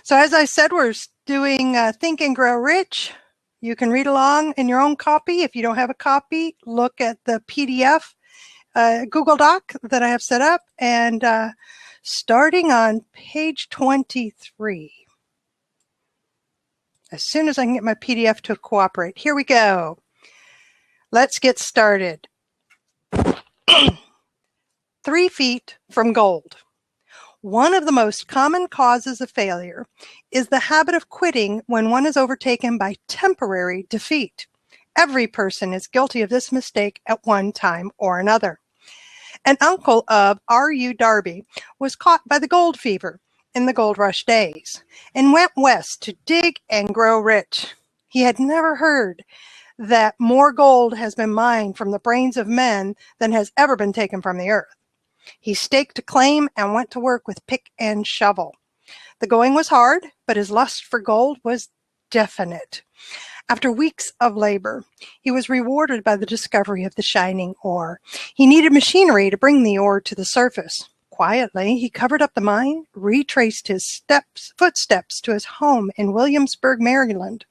So as I said, we're doing Think and Grow Rich. You can read along in your own copy. If you don't have a copy, look at the PDF Google Doc that I have set up, and starting on page 23. As soon as I can get my PDF to cooperate. Here we go. Let's get started. 3 feet from gold. One of the most common causes of failure is the habit of quitting when one is overtaken by temporary defeat. Every person is guilty of this mistake at one time or another. An uncle of R.U. Darby was caught by the gold fever in the gold rush days and went west to dig and grow rich. He had never heard that more gold has been mined from the brains of men than has ever been taken from the earth. He staked a claim and went to work with pick and shovel. The going was hard, but his lust for gold was definite. After weeks of labor, he was rewarded by the discovery of the shining ore. He needed machinery to bring the ore to the surface. Quietly, he covered up the mine, retraced his footsteps to his home in Williamsburg, Maryland,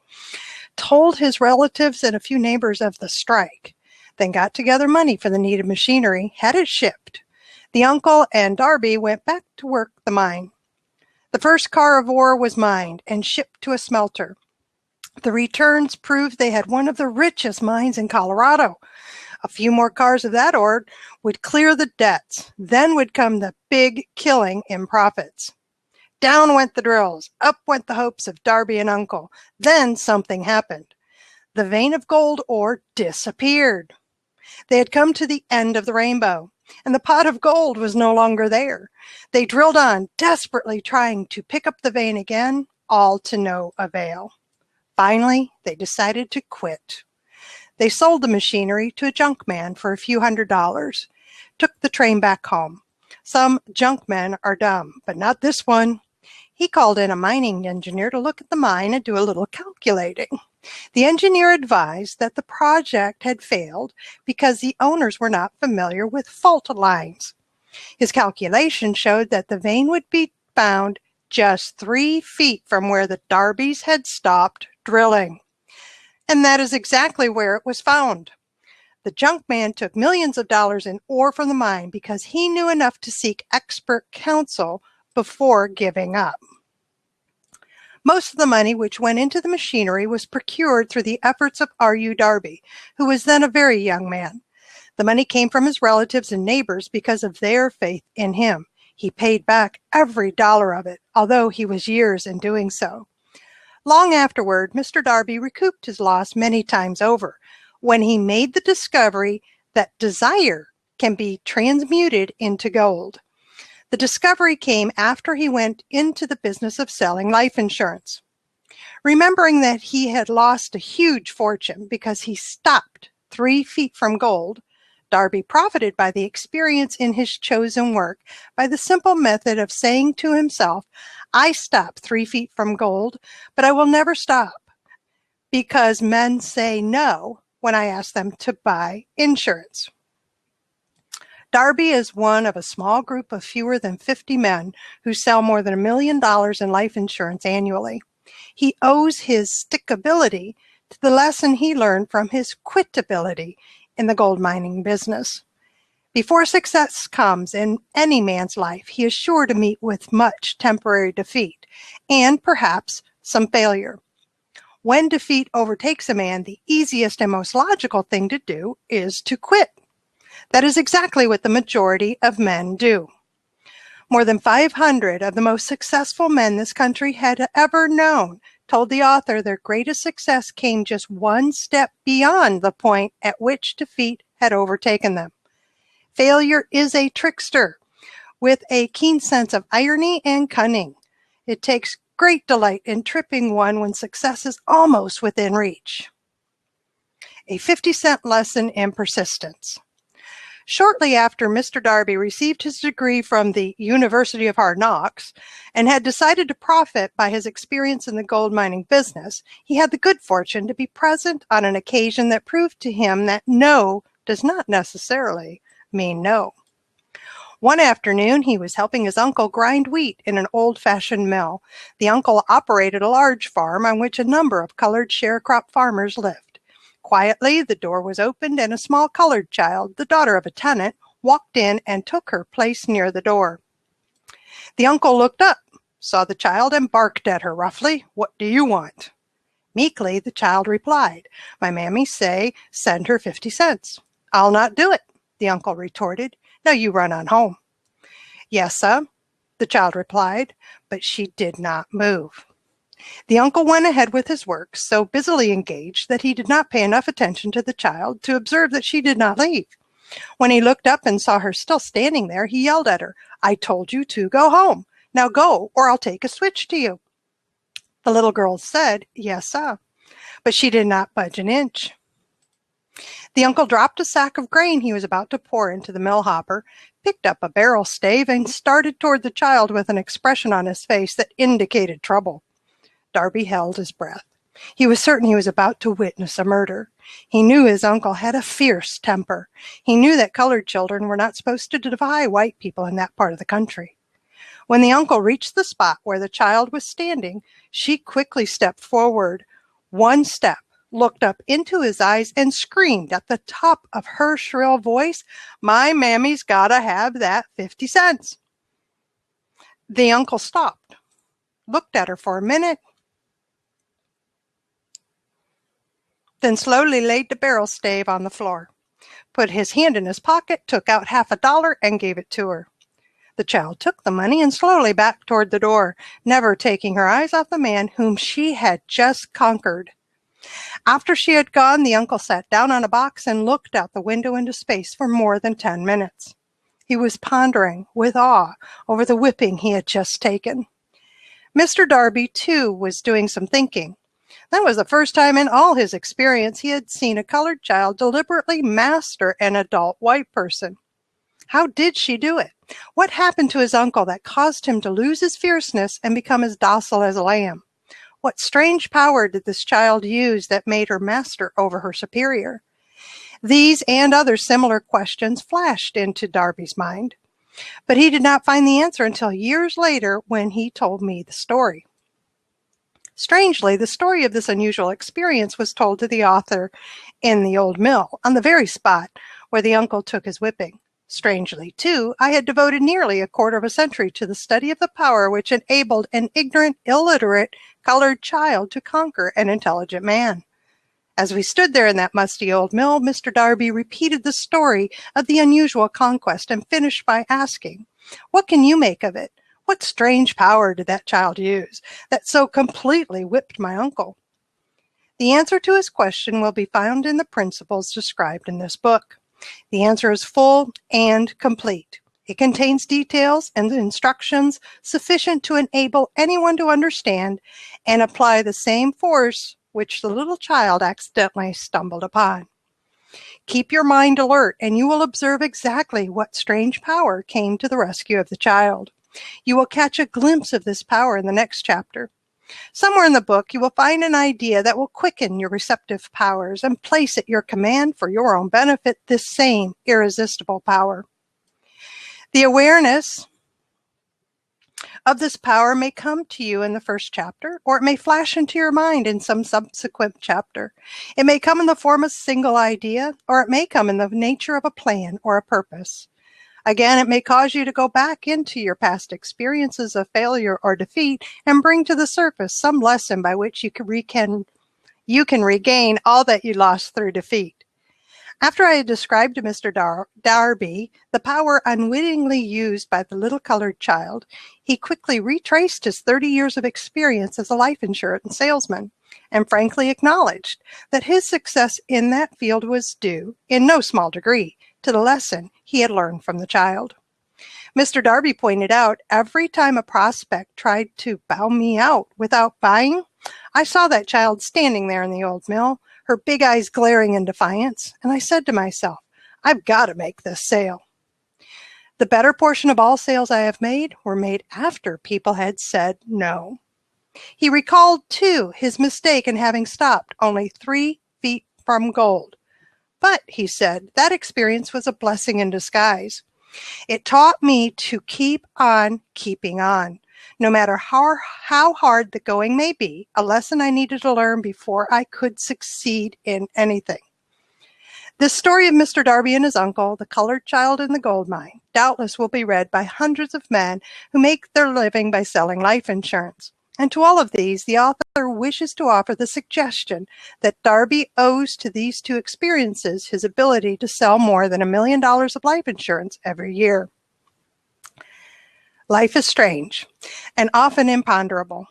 told his relatives and a few neighbors of the strike, then got together money for the needed machinery, had it shipped. The uncle and Darby went back to work the mine. The first car of ore was mined and shipped to a smelter. The returns proved they had one of the richest mines in Colorado. A few more cars of that ore would clear the debts. Then would come the big killing in profits. Down went the drills. Up went the hopes of Darby and Uncle. Then something happened. The vein of gold ore disappeared. They had come to the end of the rainbow, and the pot of gold was no longer there. They drilled on, desperately trying to pick up the vein again, all to no avail. Finally, they decided to quit. They sold the machinery to a junk man for a few $100s, took the train back home. Some junk men are dumb, but not this one. He called in a mining engineer to look at the mine and do a little calculating. The engineer advised that the project had failed because the owners were not familiar with fault lines. His calculation showed that the vein would be found just 3 feet from where the Darbys had stopped drilling. And that is exactly where it was found. The junk man took millions of dollars in ore from the mine because he knew enough to seek expert counsel before giving up. Most of the money which went into the machinery was procured through the efforts of R.U. Darby, who was then a very young man. The money came from his relatives and neighbors because of their faith in him. He paid back every dollar of it, although he was years in doing so. Long afterward, Mr. Darby recouped his loss many times over when he made the discovery that desire can be transmuted into gold. The discovery came after he went into the business of selling life insurance. Remembering that he had lost a huge fortune because he stopped 3 feet from gold, Darby profited by the experience in his chosen work by the simple method of saying to himself, I stopped 3 feet from gold, but I will never stop because men say no when I ask them to buy insurance. Darby is one of a small group of fewer than 50 men who sell more than $1 million in life insurance annually. He owes his stickability to the lesson he learned from his quitability in the gold mining business. Before success comes in any man's life, he is sure to meet with much temporary defeat and perhaps some failure. When defeat overtakes a man, the easiest and most logical thing to do is to quit. That is exactly what the majority of men do. More than 500 of the most successful men this country had ever known told the author their greatest success came just one step beyond the point at which defeat had overtaken them. Failure is a trickster with a keen sense of irony and cunning. It takes great delight in tripping one when success is almost within reach. A 50-cent lesson in persistence. Shortly after Mr. Darby received his degree from the University of Hard Knocks and had decided to profit by his experience in the gold mining business, he had the good fortune to be present on an occasion that proved to him that no does not necessarily mean no. One afternoon, he was helping his uncle grind wheat in an old-fashioned mill. The uncle operated a large farm on which a number of colored sharecrop farmers lived. Quietly, the door was opened and a small colored child, the daughter of a tenant, walked in and took her place near the door. The uncle looked up, saw the child, and barked at her roughly. "What do you want?" Meekly, the child replied, "My mammy say send her 50 cents. "I'll not do it," the uncle retorted. "Now you run on home." "Yes, sir," the child replied, but she did not move. The uncle went ahead with his work, so busily engaged that he did not pay enough attention to the child to observe that she did not leave. When he looked up and saw her still standing there, he yelled at her, "I told you to go home. Now go, or I'll take a switch to you." The little girl said, "Yes, sir," but she did not budge an inch. The uncle dropped a sack of grain he was about to pour into the mill hopper, picked up a barrel stave, and started toward the child with an expression on his face that indicated trouble. Darby held his breath. He was certain he was about to witness a murder. He knew his uncle had a fierce temper. He knew that colored children were not supposed to defy white people in that part of the country. When the uncle reached the spot where the child was standing, she quickly stepped forward, one step, looked up into his eyes, and screamed at the top of her shrill voice, "My mammy's gotta have that 50 cents. The uncle stopped, looked at her for a minute, then slowly laid the barrel stave on the floor, put his hand in his pocket, took out $50 and gave it to her. The child took the money and slowly backed toward the door, never taking her eyes off the man whom she had just conquered. After she had gone, the uncle sat down on a box and looked out the window into space for more than 10 minutes. He was pondering with awe over the whipping he had just taken. Mr. Darby, too, was doing some thinking. That was the first time in all his experience he had seen a colored child deliberately master an adult white person. How did she do it? What happened to his uncle that caused him to lose his fierceness and become as docile as a lamb? What strange power did this child use that made her master over her superior? These and other similar questions flashed into Darby's mind, but he did not find the answer until years later when he told me the story. Strangely, the story of this unusual experience was told to the author in the old mill, on the very spot where the uncle took his whipping. Strangely, too, I had devoted nearly a quarter of a century to the study of the power which enabled an ignorant, illiterate, colored child to conquer an intelligent man. As we stood there in that musty old mill, Mr. Darby repeated the story of the unusual conquest and finished by asking, "What can you make of it? What strange power did that child use that so completely whipped my uncle?" The answer to his question will be found in the principles described in this book. The answer is full and complete. It contains details and instructions sufficient to enable anyone to understand and apply the same force which the little child accidentally stumbled upon. Keep your mind alert, and you will observe exactly what strange power came to the rescue of the child. You will catch a glimpse of this power in the next chapter. Somewhere in the book, you will find an idea that will quicken your receptive powers and place at your command for your own benefit this same irresistible power. The awareness of this power may come to you in the first chapter, or it may flash into your mind in some subsequent chapter. It may come in the form of a single idea, or it may come in the nature of a plan or a purpose. Again, it may cause you to go back into your past experiences of failure or defeat and bring to the surface some lesson by which you can regain all that you lost through defeat. After I had described to Mr. Darby the power unwittingly used by the little colored child, he quickly retraced his 30 years of experience as a life insurance salesman and frankly acknowledged that his success in that field was due, in no small degree, to the lesson he had learned from the child. Mr. Darby pointed out, every time a prospect tried to bow me out without buying, I saw that child standing there in the old mill, her big eyes glaring in defiance, and I said to myself, I've got to make this sale. The better portion of all sales I have made were made after people had said no. He recalled, too, his mistake in having stopped only 3 feet from gold. But, he said, that experience was a blessing in disguise. It taught me to keep on keeping on. No matter how hard the going may be, a lesson I needed to learn before I could succeed in anything. This story of Mr. Darby and his uncle, the colored child in the gold mine, doubtless will be read by hundreds of men who make their living by selling life insurance. And to all of these, the author wishes to offer the suggestion that Darby owes to these two experiences his ability to sell more than $1 million of life insurance every year. Life is strange and often imponderable.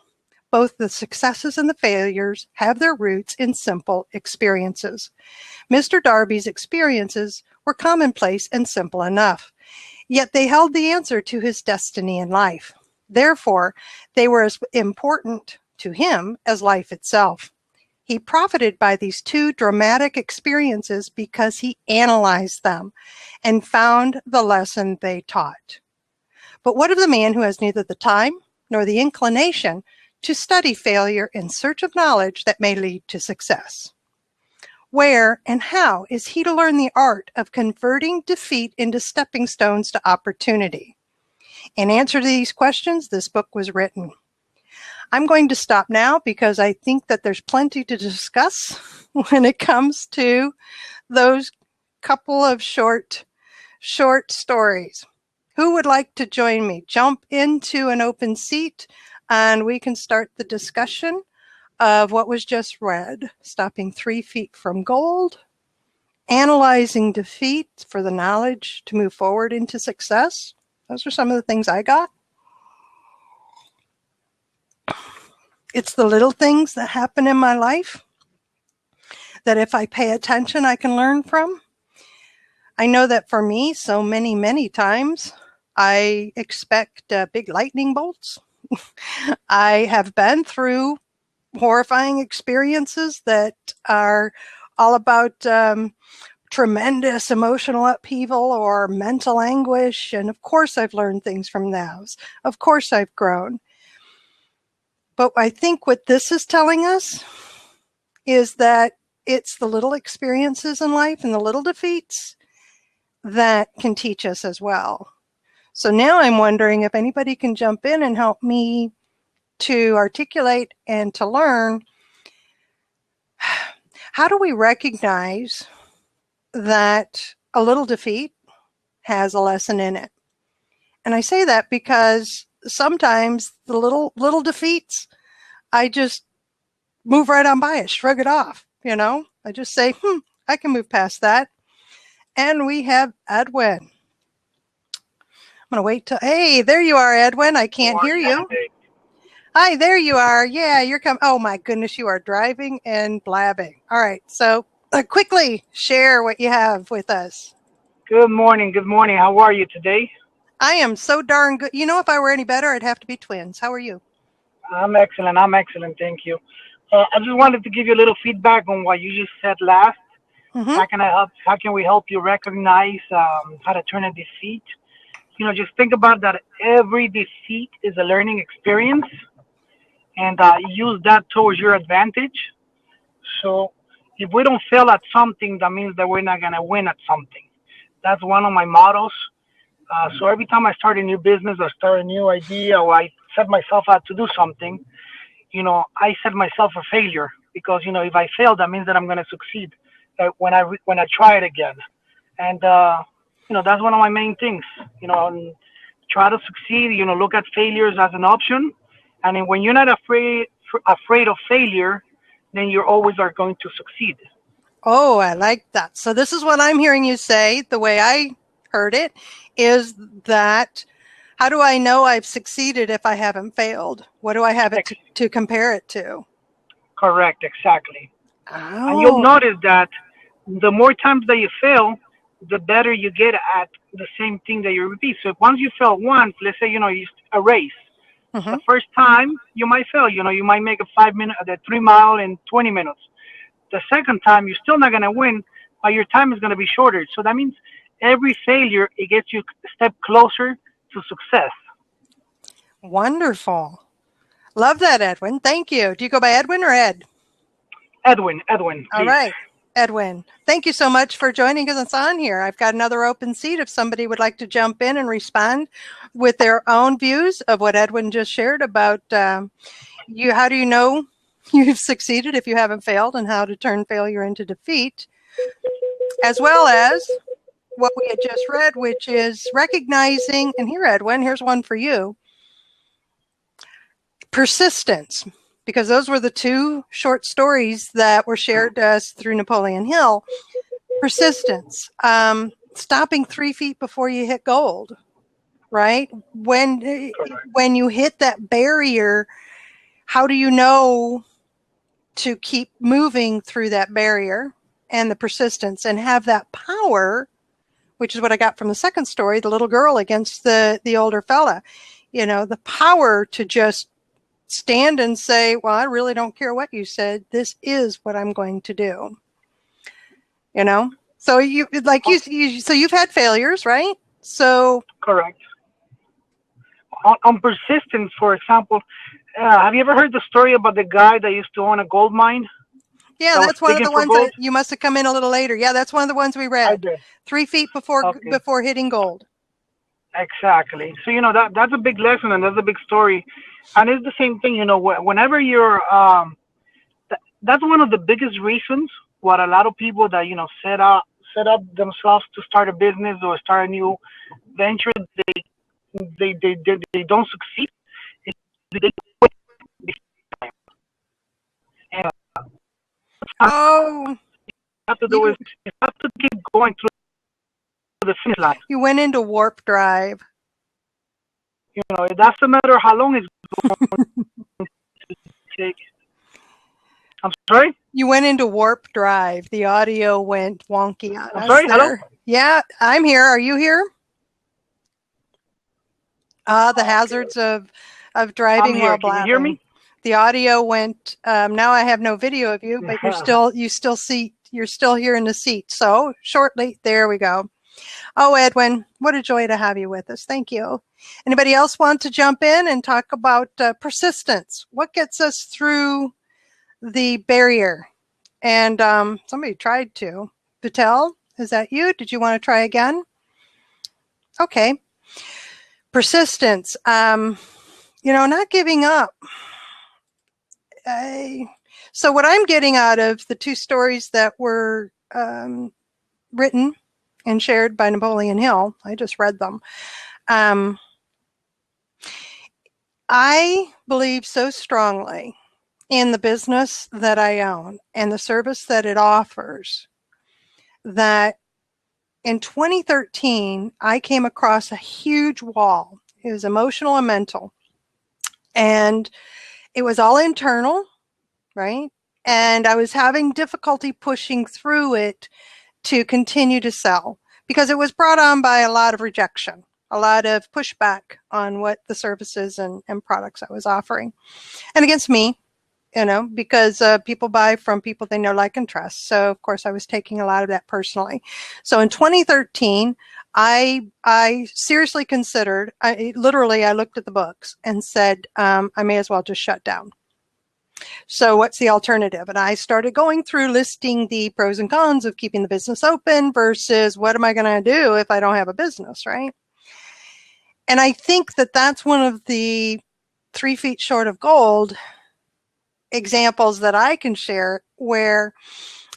Both the successes and the failures have their roots in simple experiences. Mr. Darby's experiences were commonplace and simple enough, yet they held the answer to his destiny in life. Therefore, they were as important to him as life itself. He profited by these two dramatic experiences because he analyzed them and found the lesson they taught. But what of the man who has neither the time nor the inclination to study failure in search of knowledge that may lead to success? Where and how is he to learn the art of converting defeat into stepping stones to opportunity? In answer to these questions, this book was written. I'm going to stop now because I think that there's plenty to discuss when it comes to those couple of short stories. Who would like to join me? Jump into an open seat and we can start the discussion of what was just read. Stopping 3 feet from gold, analyzing defeat for the knowledge to move forward into success. Those are some of the things I got. It's the little things that happen in my life that if I pay attention, I can learn from. I know that for me, so many times, I expect big lightning bolts. I have been through horrifying experiences that are all about tremendous emotional upheaval or mental anguish. And of course, I've learned things from those. Of course, I've grown. But I think what this is telling us is that it's the little experiences in life and the little defeats that can teach us as well. So now I'm wondering if anybody can jump in and help me to articulate and to learn, how do we recognize that a little defeat has a lesson in it? And I say that because sometimes the little defeats, I just move right on by it, shrug it off, I just say, I can move past that. And we have Edwin. I'm going to wait till, hey, there you are, Edwin. I can't hear you. Hi, there you are. Yeah, you're coming. Oh my goodness, you are driving and blabbing. All right, so quickly share what you have with us. Good morning. How are you today? I am so darn good. If I were any better, I'd have to be twins. How are you? I'm excellent. Thank you. I just wanted to give you a little feedback on what you just said last. Mm-hmm. How can I help? How can we help you recognize how to turn a defeat? Just think about that. Every defeat is a learning experience, and use that towards your advantage. So if we don't fail at something, that means that we're not gonna win at something. That's one of my mottos. So every time I start a new business or start a new idea or I set myself out to do something, I set myself a failure because, if I fail, that means that I'm going to succeed when I try it again. And, that's one of my main things, try to succeed, look at failures as an option. And then when you're not afraid of failure, then you always are going to succeed. Oh, I like that. So this is what I'm hearing you say, the way I heard it, is that how do I know I've succeeded if I haven't failed? What do I have it to compare it to? Correct, exactly. Oh. And you'll notice that the more times that you fail, the better you get at the same thing that you repeat. So once you fail once, let's say, a race. Mm-hmm. The first time you might fail, you might make a 3 mile in 20 minutes. The second time, you're still not going to win, but your time is going to be shorter. So that means every failure, it gets you a step closer to success. Wonderful. Love that, Edwin. Thank you. Do you go by Edwin or Ed? Edwin. All right. Edwin, thank you so much for joining us on here. I've got another open seat if somebody would like to jump in and respond with their own views of what Edwin just shared about you. How do you know you've succeeded if you haven't failed, and how to turn failure into defeat, as well as what we had just read, which is recognizing, and here, Edwin, here's one for you, persistence, because those were the two short stories that were shared to us through Napoleon Hill. Persistence, stopping 3 feet before you hit gold, right? When you hit that barrier, how do you know to keep moving through that barrier? And the persistence, and have that power, which is what I got from the second story, the little girl against the older fella, the power to just stand and say, well, I really don't care what you said. This is what I'm going to do. So so you've had failures, right? So correct. On persistence, for example, have you ever heard the story about the guy that used to own a gold mine? Yeah, that's one of the ones that you must have come in a little later. Yeah, that's one of the ones we read. I did. 3 feet before hitting gold. Exactly. So that's a big lesson, and that's a big story, and it's the same thing. Whenever you're, that's one of the biggest reasons what a lot of people that set up themselves to start a business or start a new venture, they don't succeed. They quit. And you have to do is you have to keep going through the finish line. You went into warp drive. It doesn't matter how long it's going to take. I'm sorry? You went into warp drive. The audio went wonky on us. Sorry, there. hello? Yeah, I'm here. Are you here? The hazards of driving while blabbing. Can you hear me? The audio went. Now I have no video of you, but you're still here in the seat. So shortly, there we go. Oh, Edwin, what a joy to have you with us. Thank you. Anybody else want to jump in and talk about persistence? What gets us through the barrier? And somebody tried to. Vitel, is that you? Did you want to try again? Okay. Persistence. Not giving up. So what I'm getting out of the two stories that were written and shared by Napoleon Hill, I just read them. I believe so strongly in the business that I own and the service that it offers that in 2013, I came across a huge wall. It was emotional and mental. And it was all internal, right? And I was having difficulty pushing through it to continue to sell because it was brought on by a lot of rejection, a lot of pushback on what the services and products I was offering. And against me, because people buy from people they know, like, and trust. So, of course, I was taking a lot of that personally. So in 2013, I seriously considered, I looked at the books and said, I may as well just shut down. So what's the alternative? And I started going through listing the pros and cons of keeping the business open versus what am I going to do if I don't have a business, right? And I think that that's one of the 3 feet short of gold examples that I can share where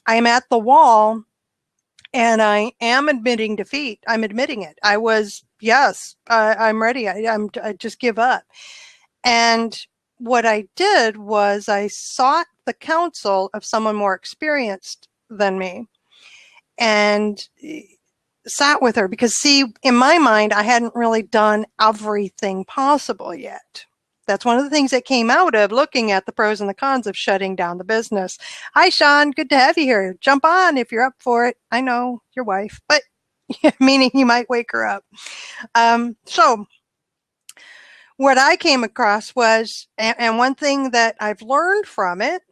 I'm at the wall and I am admitting defeat. I'm admitting it. I'm ready. I just give up. And what I did was I sought the counsel of someone more experienced than me and sat with her because, see, in my mind, I hadn't really done everything possible yet. That's one of the things that came out of looking at the pros and the cons of shutting down the business. Hi, Sean. Good to have you here. Jump on if you're up for it. I know your wife, but meaning you might wake her up. So what I came across was, and one thing that I've learned from it,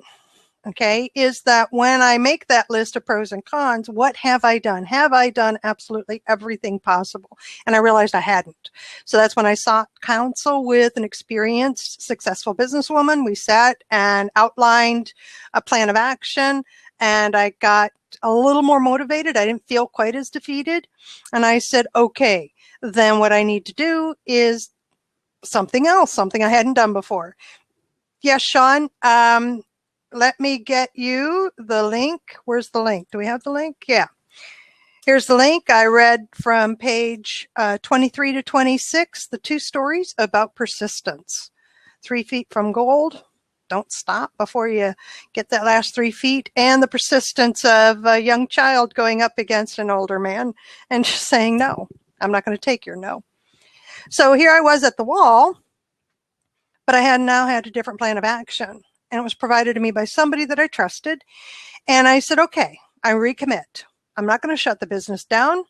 okay, is that when I make that list of pros and cons, what have I done? Have I done absolutely everything possible? And I realized I hadn't. So that's when I sought counsel with an experienced, successful businesswoman. We sat and outlined a plan of action and I got a little more motivated. I didn't feel quite as defeated. And I said, okay, then what I need to do is something else, something I hadn't done before. Yes, Sean, let me get you the link. Where's the link? Do we have the link? Yeah. Here's the link. I read from page 23 to 26, the 2 stories about persistence. 3 feet from gold. Don't stop before you get that last 3 feet. And the persistence of a young child going up against an older man and just saying, no, I'm not going to take your no. So here I was at the wall, but I had now had a different plan of action. And it was provided to me by somebody that I trusted. And I said, okay, I recommit. I'm not going to shut the business down.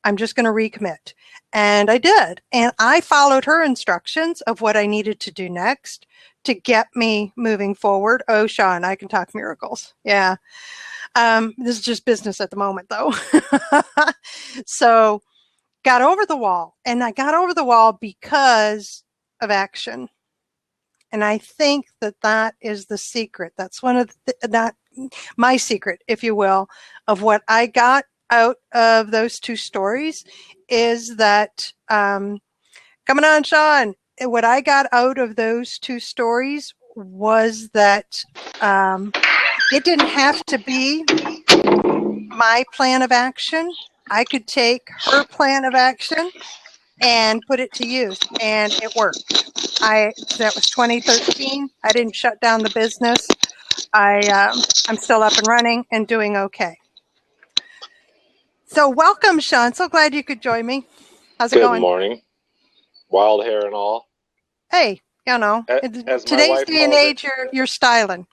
I'm just going to recommit. And I did. And I followed her instructions of what I needed to do next to get me moving forward. Oh, Sean, I can talk miracles. Yeah. This is just business at the moment, though. So got over the wall. And I got over the wall because of action. And I think that that is the secret. That's one of that my secret, if you will, of what I got out of those 2 stories is that, coming on, Sean, what I got out of those 2 stories was that it didn't have to be my plan of action. I could take her plan of action and put it to use, and it worked. That was 2013. I didn't shut down the business. I'm still up and running and doing okay. So welcome, Sean. So glad you could join me. How's it going? Good morning. Wild hair and all. Hey, you know, today's day and age, you're styling.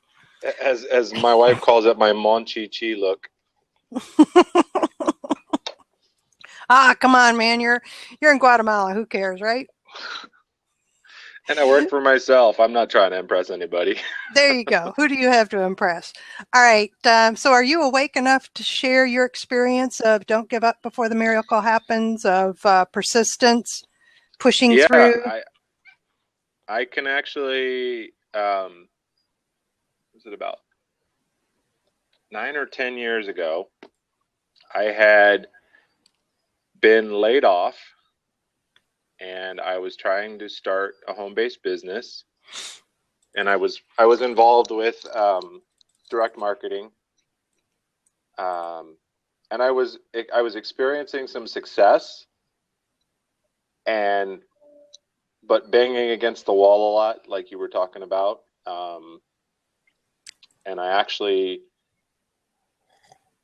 As my wife calls it, my Mon Chi Chi look. Come on, man. You're in Guatemala. Who cares, right? And I work for myself. I'm not trying to impress anybody. There you go. Who do you have to impress? All right. So are you awake enough to share your experience of don't give up before the miracle happens, of persistence, pushing through? I can actually, was it about 9 or 10 years ago, I had been laid off and I was trying to start a home-based business, and I was involved with direct marketing, and I was experiencing some success, but banging against the wall a lot, like you were talking about, and I actually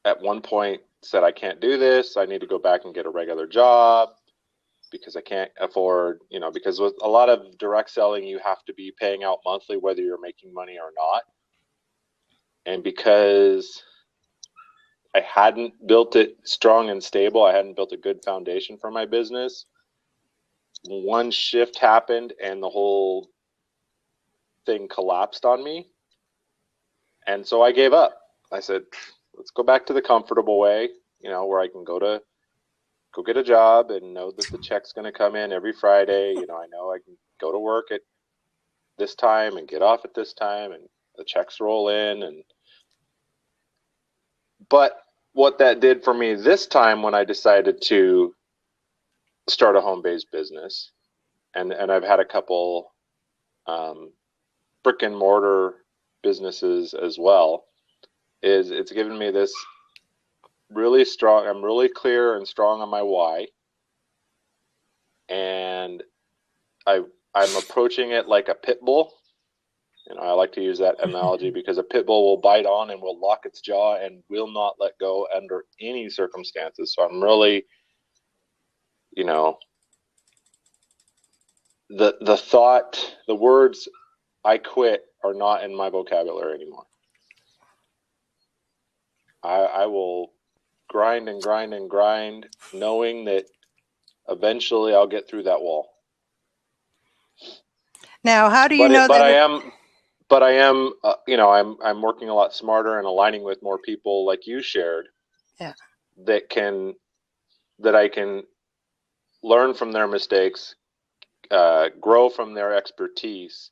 at one point said, I can't do this. I need to go back and get a regular job because I can't afford, because with a lot of direct selling, you have to be paying out monthly, whether you're making money or not. And because I hadn't built it strong and stable, I hadn't built a good foundation for my business, one shift happened and the whole thing collapsed on me. And so I gave up. I said, let's go back to the comfortable way, where I can go get a job and know that the check's going to come in every Friday. I know I can go to work at this time and get off at this time and the checks roll in. But what that did for me this time when I decided to start a home-based business, and I've had a couple brick and mortar businesses as well, is it's given me this really strong, I'm really clear and strong on my why, and I'm approaching it like a pit bull. I like to use that analogy because a pit bull will bite on and will lock its jaw and will not let go under any circumstances. So I'm really, the thought, the words I quit are not in my vocabulary anymore. I will grind and grind and grind, knowing that eventually I'll get through that wall. Now, how do you know that? I am, I'm working a lot smarter and aligning with more people like you shared. Yeah. That I can learn from their mistakes, grow from their expertise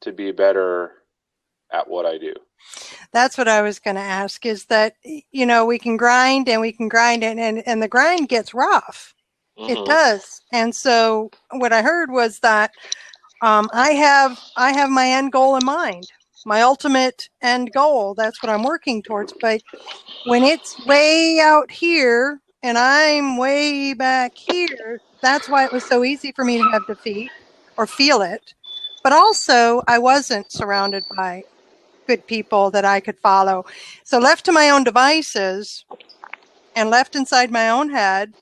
to be better at what I do. That's what I was going to ask, is that, you know, we can grind and and the grind gets rough. Mm-hmm. It does. And so what I heard was that I have my end goal in mind, my ultimate end goal. That's what I'm working towards. But when it's way out here and I'm way back here, that's why it was so easy for me to have defeat or feel it. But also, I wasn't surrounded by good people that I could follow. So left to my own devices and left inside my own head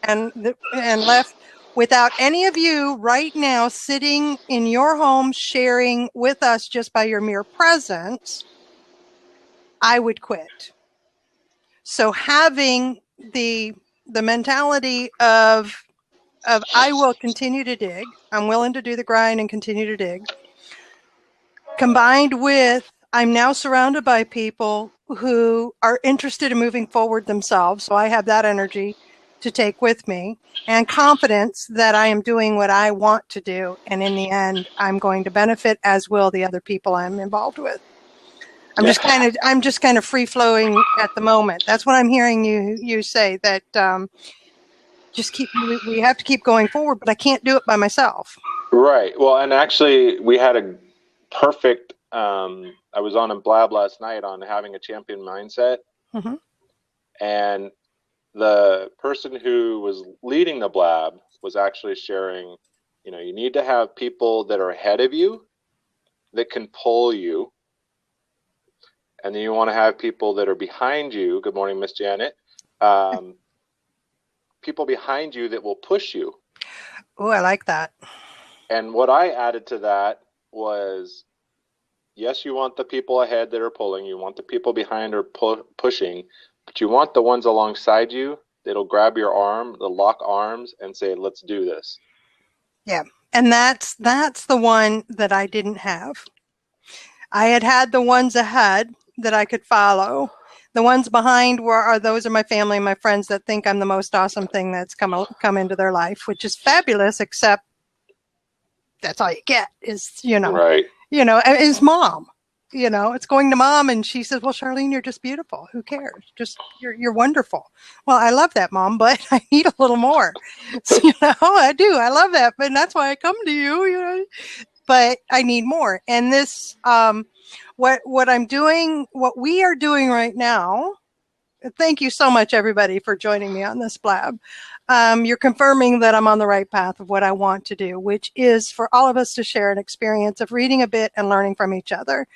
and left without any of you right now sitting in your home sharing with us just by your mere presence, I would quit. So having the mentality of I will continue to dig, I'm willing to do the grind and continue to dig, combined with I'm now surrounded by people who are interested in moving forward themselves. So I have that energy to take with me and confidence that I am doing what I want to do. And in the end, I'm going to benefit, as will the other people I'm involved with. I'm just kind of free flowing at the moment. That's what I'm hearing you say, that we have to keep going forward, but I can't do it by myself. Right. Well, and actually we had a perfect, I was on a blab last night on having a champion mindset. Mm-hmm. And the person who was leading the blab was actually sharing, you know, you need to have people that are ahead of you that can pull you. And then you want to have people that are behind you. Good morning, Miss Janet. People behind you that will push you. Oh, I like that. And what I added to that was, yes, you want the people ahead that are pulling. You want the people behind are pushing. But you want the ones alongside you that'll grab your arm, they'll lock arms and say, let's do this. Yeah. And that's the one that I didn't have. I had the ones ahead that I could follow. The ones behind those are my family and my friends that think I'm the most awesome thing that's come into their life, which is fabulous, except that's all you get is, Right. Is mom. It's going to mom and she says, well, Charlene, you're just beautiful. Who cares? Just you're wonderful. Well, I love that, Mom, but I need a little more. So, I do. I love that. But that's why I come to you, but I need more. And this, what I'm doing, what we are doing right now, thank you so much, everybody, for joining me on this blab. You're confirming that I'm on the right path of what I want to do, which is for all of us to share an experience of reading a bit and learning from each other,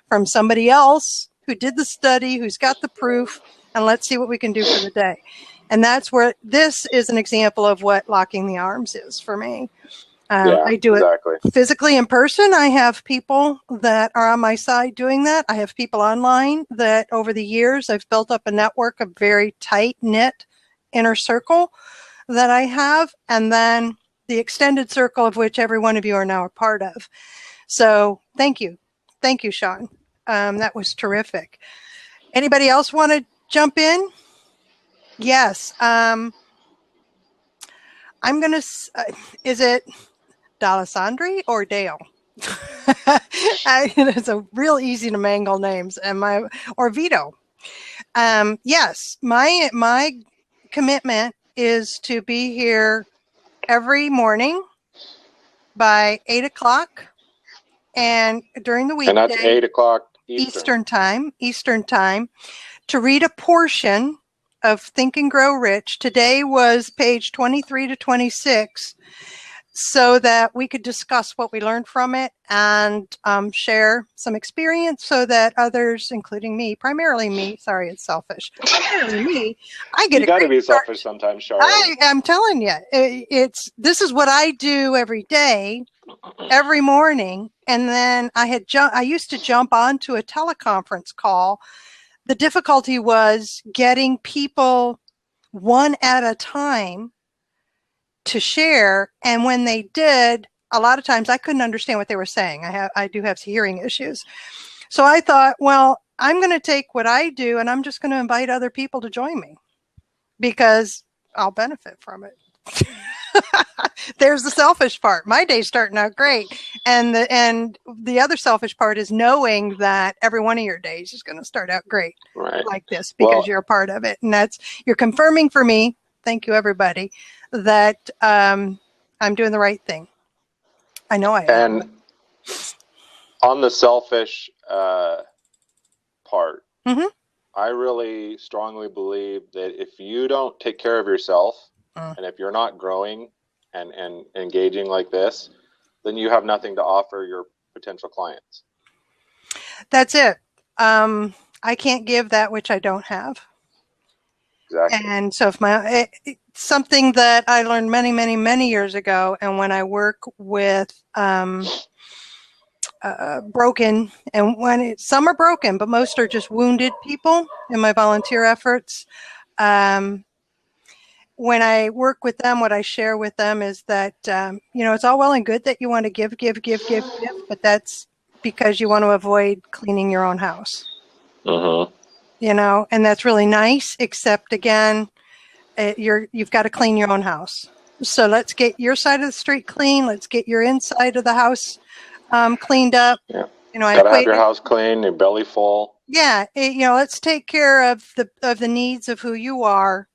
from somebody else who did the study, who's got the proof, and let's see what we can do for the day. And that's where this is an example of what locking the arms is for me. I do it physically in person. I have people that are on my side doing that. I have people online that over the years I've built up a network of very tight-knit inner circle that I have, and then the extended circle of which every one of you are now a part of. So thank you. Thank you, Sean. That was terrific. Anybody else want to jump in? Yes. I'm going to, is it D'Alessandri or Dale? It's a real easy to mangle names. Or Vito. Yes, my commitment is to be here every morning by 8 o'clock and during the weekday. And that's 8 o'clock Eastern time, to read a portion of Think and Grow Rich. Today was page 23 to 26, so that we could discuss what we learned from it and share some experience so that others, including me, primarily me, sorry, it's selfish, primarily me, I get you got to be selfish sometimes, Charlotte. I'm telling you, this is what I do every day, every morning. And then I used to jump onto a teleconference call. The difficulty was getting people one at a time to share. And when they did, a lot of times I couldn't understand what they were saying. I do have hearing issues. So I thought, well, I'm going to take what I do and I'm just going to invite other people to join me because I'll benefit from it. There's the selfish part. My day's starting out great. And the other selfish part is knowing that every one of your days is going to start out great, Right. like this, because you're a part of it. And you're confirming for me, thank you everybody, that I'm doing the right thing. I know I am. And on the selfish part, I really strongly believe that if you don't take care of yourself, and if you're not growing and engaging like this, then you have nothing to offer your potential clients. That's it. I can't give that which I don't have. Exactly. And so if something that I learned many, many, many years ago, and when I work with broken, and some are broken, but most are just wounded people in my volunteer efforts. When I work with them, what I share with them is that, it's all well and good that you want to give, but that's because you want to avoid cleaning your own house. And that's really nice, except again, you've got to clean your own house. So let's get your side of the street clean. Let's get your inside of the house cleaned up. Yeah. Gotta have your house clean, your belly full. Yeah. Let's take care of the needs of who you are.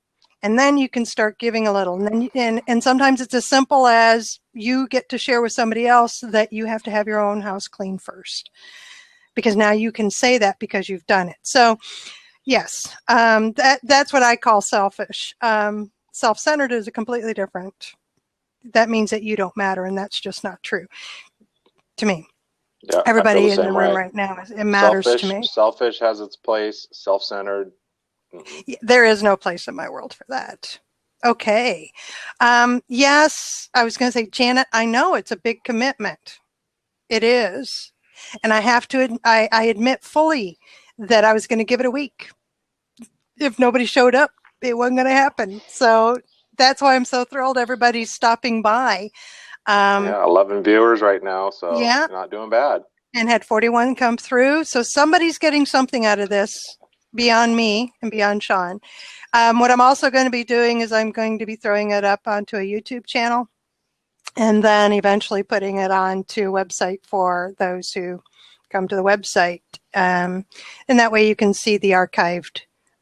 And then you can start giving a little. And sometimes it's as simple as you get to share with somebody else that you have to have your own house clean first. Because now you can say that because you've done it. So, yes, that's what I call selfish. Self-centered is a completely different. That means that you don't matter, and that's just not true to me. Yeah, everybody in the room right now, it matters to me. Selfish has its place. Self-centered. There is no place in my world for that. Okay. Yes, I was going to say, Janet, I know it's a big commitment. It is. And I have to, I admit fully that I was going to give it a week. If nobody showed up, it wasn't going to happen. So that's why I'm so thrilled everybody's stopping by. 11 viewers right now, so yeah, not doing bad. And had 41 come through. So somebody's getting something out of this beyond me and beyond Sean. What I'm also going to be doing is I'm going to be throwing it up onto a YouTube channel and then eventually putting it onto a website for those who come to the website. And that way you can see the archived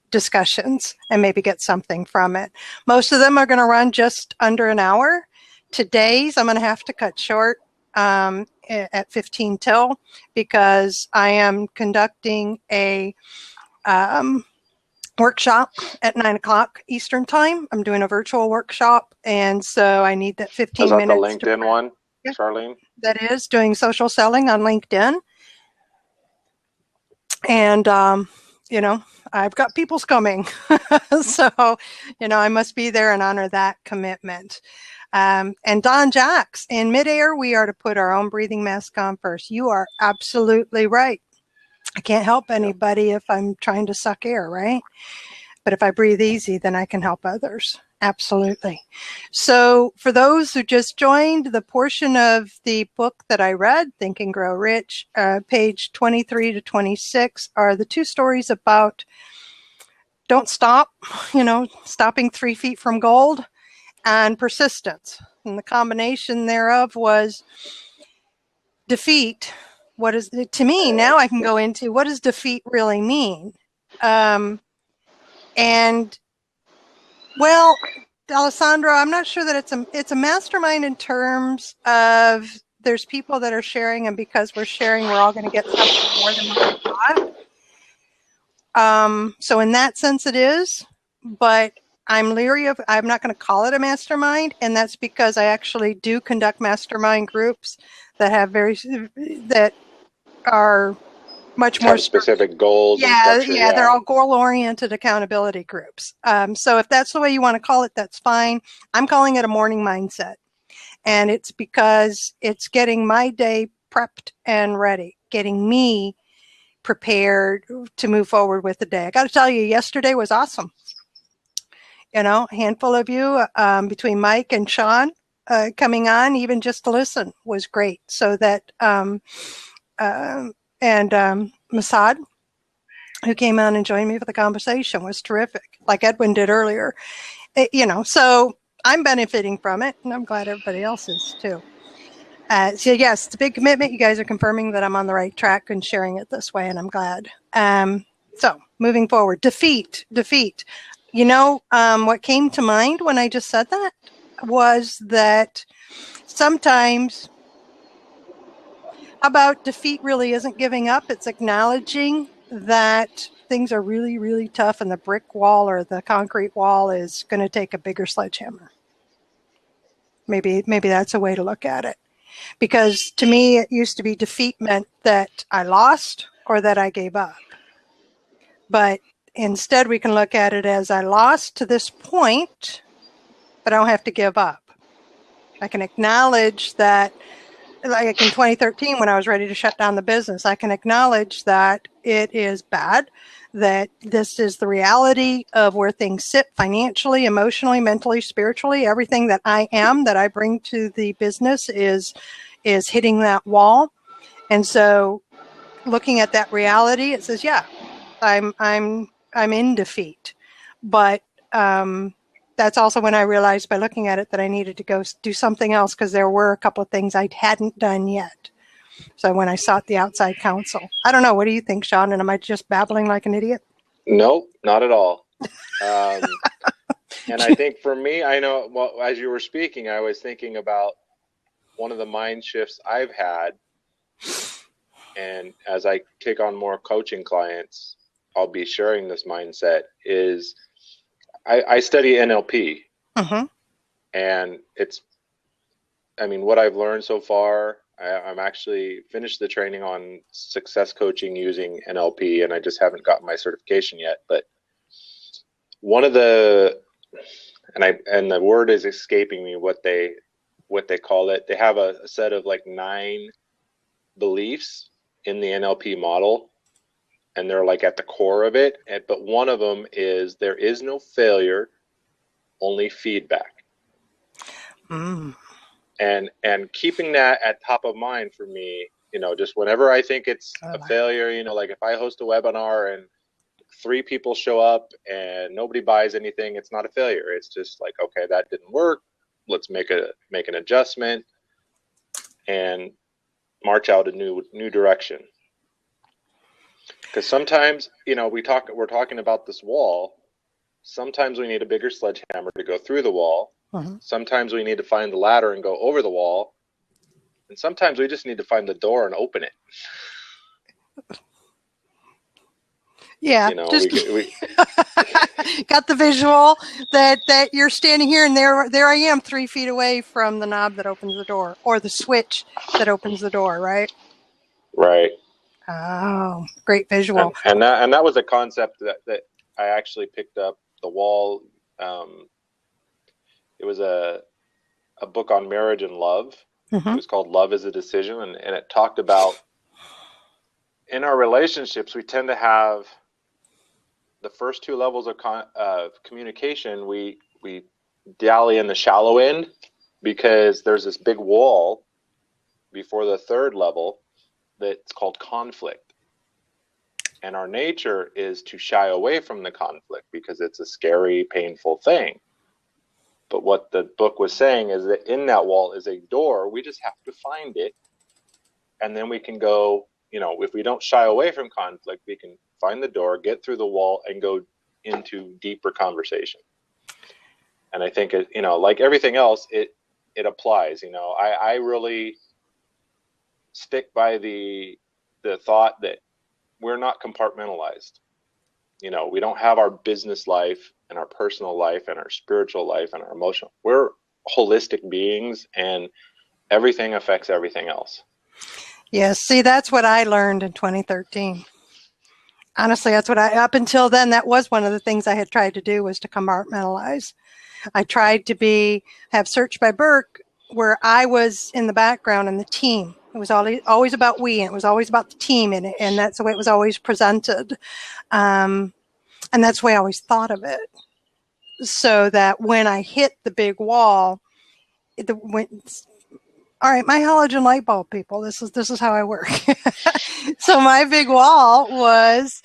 discussions and maybe get something from it. Most of them are going to run just under an hour. Today's I'm going to have to cut short at 15 till because I am conducting a workshop at 9 o'clock Eastern time. I'm doing a virtual workshop, and so I need that 15 minutes. Is that the LinkedIn one, Charlene? That is doing social selling on LinkedIn. And, I've got people's coming. So, I must be there and honor that commitment. And Don Jacks, in midair, we are to put our own breathing mask on first. You are absolutely right. I can't help anybody if I'm trying to suck air, right? But if I breathe easy, then I can help others. Absolutely. So for those who just joined, the portion of the book that I read, Think and Grow Rich, page 23 to 26, are the two stories about don't stop, stopping 3 feet from gold, and persistence. And the combination thereof was defeat. What is it to me? Now I can go into what does defeat really mean? Well, Alessandro, I'm not sure that it's a mastermind in terms of there's people that are sharing, and because we're sharing, we're all going to get something more than what we thought. So in that sense, it is, but I'm leery of. I'm not going to call it a mastermind, and that's because I actually do conduct mastermind groups that have that are much more specific goals. Yeah, they're all goal-oriented accountability groups. So if that's the way you want to call it, that's fine. I'm calling it a morning mindset. And it's because it's getting my day prepped and ready, getting me prepared to move forward with the day. I got to tell you, yesterday was awesome. A handful of you between Mike and Sean coming on, even just to listen, was great. So that Masad, who came on and joined me for the conversation, was terrific, like Edwin did earlier. So I'm benefiting from it, and I'm glad everybody else is too. So yes, it's a big commitment. You guys are confirming that I'm on the right track and sharing it this way, and I'm glad. So moving forward, defeat. What came to mind when I just said that was that sometimes about defeat really isn't giving up. It's acknowledging that things are really, really tough and the brick wall or the concrete wall is going to take a bigger sledgehammer. Maybe that's a way to look at it. Because to me, it used to be defeat meant that I lost or that I gave up. But instead, we can look at it as I lost to this point, but I don't have to give up. I can acknowledge that, like in 2013, when I was ready to shut down the business, I can acknowledge that it is bad, that this is the reality of where things sit financially, emotionally, mentally, spiritually. Everything that I am, that I bring to the business is hitting that wall. And so looking at that reality, it says, yeah, I'm in defeat. But that's also when I realized by looking at it that I needed to go do something else because there were a couple of things I hadn't done yet. So when I sought the outside counsel, I don't know. What do you think, Sean? And am I just babbling like an idiot? Nope, not at all. And I think for me, I know, well, as you were speaking, I was thinking about one of the mind shifts I've had. And as I take on more coaching clients, I'll be sharing this mindset is I study NLP. Mm-hmm. And what I've learned so far, I'm actually finished the training on success coaching using NLP, and I just haven't gotten my certification yet. But one of the, and the word is escaping me, what they call it. They have a set of like 9 beliefs in the NLP model, and they're like at the core of it. But one of them is there is no failure, only feedback. And keeping that at top of mind for me, just whenever I think it's a failure, like if I host a webinar and 3 people show up and nobody buys anything, it's not a failure. It's just like, okay, that didn't work. Let's make an adjustment and march out a new direction. Because sometimes, we're talking about this wall. Sometimes we need a bigger sledgehammer to go through the wall. Mm-hmm. Sometimes we need to find the ladder and go over the wall. And sometimes we just need to find the door and open it. Yeah, we got the visual that you're standing here and there I am 3 feet away from the knob that opens the door or the switch that opens the door, right? Right. Oh, great visual. And that was a concept that I actually picked up. The wall. It was a book on marriage and love. Mm-hmm. It was called Love is a Decision, and it talked about in our relationships we tend to have the first 2 levels of communication. We dally in the shallow end because there's this big wall before the 3rd level that's called conflict. And our nature is to shy away from the conflict because it's a scary, painful thing. But what the book was saying is that in that wall is a door. We just have to find it. And then we can go, if we don't shy away from conflict, we can find the door, get through the wall, and go into deeper conversation. And I think, like everything else, it applies. I really stick by the thought that we're not compartmentalized. We don't have our business life and our personal life and our spiritual life and our emotional. We're holistic beings, and everything affects everything else. Yes, see, that's what I learned in 2013. Honestly, that's what up until then, that was one of the things I had tried to do, was to compartmentalize. I tried to have Search by Burke, where I was in the background and the team. It was always about we, and it was always about the team in it, and that's the way it was always presented. And that's the way I always thought of it. So that when I hit the big wall, all right, my halogen light bulb people, this is how I work. So my big wall was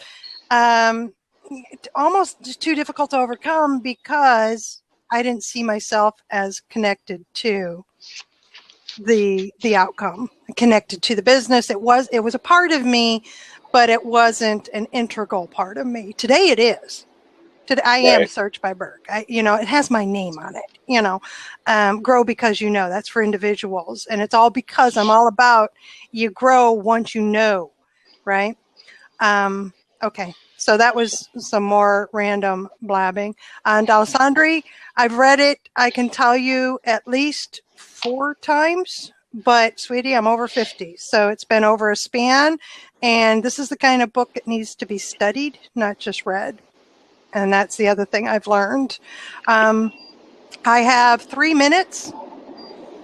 almost too difficult to overcome because I didn't see myself as connected to the outcome, connected to the business. It was a part of me, but it wasn't an integral part of me. Today it is. Today I am Search by Burke. It has my name on it. Grow because you know. That's for individuals, and it's all because I'm all about you grow once you know, right? Okay. So that was some more random blabbing. And Alessandri, I've read it, I can tell you, at least 4 times. But, sweetie, I'm over 50. So it's been over a span. And this is the kind of book that needs to be studied, not just read. And that's the other thing I've learned. I have 3 minutes.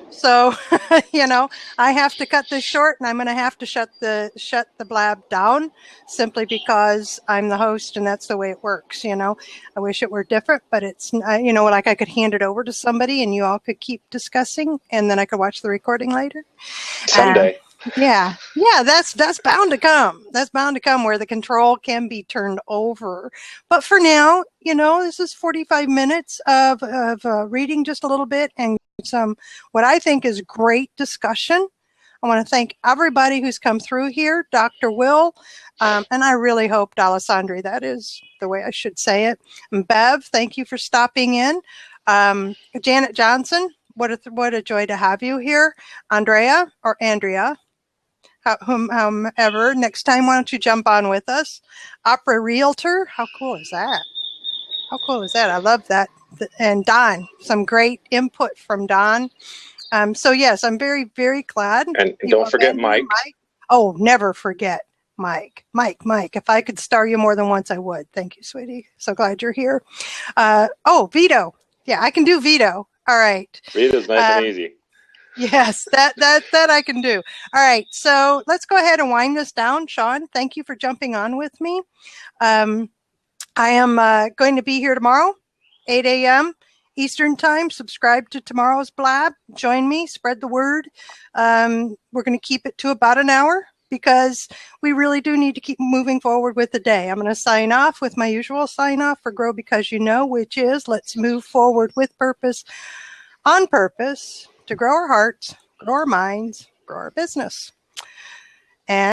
So, I have to cut this short, and I'm going to have to shut the blab down simply because I'm the host and that's the way it works. I wish it were different, but it's, like I could hand it over to somebody and you all could keep discussing and then I could watch the recording later. Someday. Yeah, that's bound to come. That's bound to come where the control can be turned over. But for now, this is 45 minutes of reading just a little bit and some what I think is great discussion. I want to thank everybody who's come through here, Dr. Will, and I really hope, Alessandri, that is the way I should say it. And Bev, thank you for stopping in. Janet Johnson, what a joy to have you here. Andrea, whomever, next time, why don't you jump on with us? Opera Realtor, how cool is that? I love that. And Don, some great input from Don. So yes, I'm very, very glad. And don't forget Mike. Oh, never forget Mike. Mike, if I could star you more than once, I would. Thank you, sweetie. So glad you're here. Vito. Yeah, I can do Vito. All right. Vito's nice and easy. Yes, that I can do. All right, so let's go ahead and wind this down. Sean, thank you for jumping on with me. I am going to be here tomorrow, 8 a.m. Eastern Time. Subscribe to tomorrow's blab. Join me. Spread the word. We're going to keep it to about an hour because we really do need to keep moving forward with the day. I'm going to sign off with my usual sign off for Grow Because You Know, which is let's move forward with purpose, on purpose, to grow our hearts, grow our minds, grow our business. And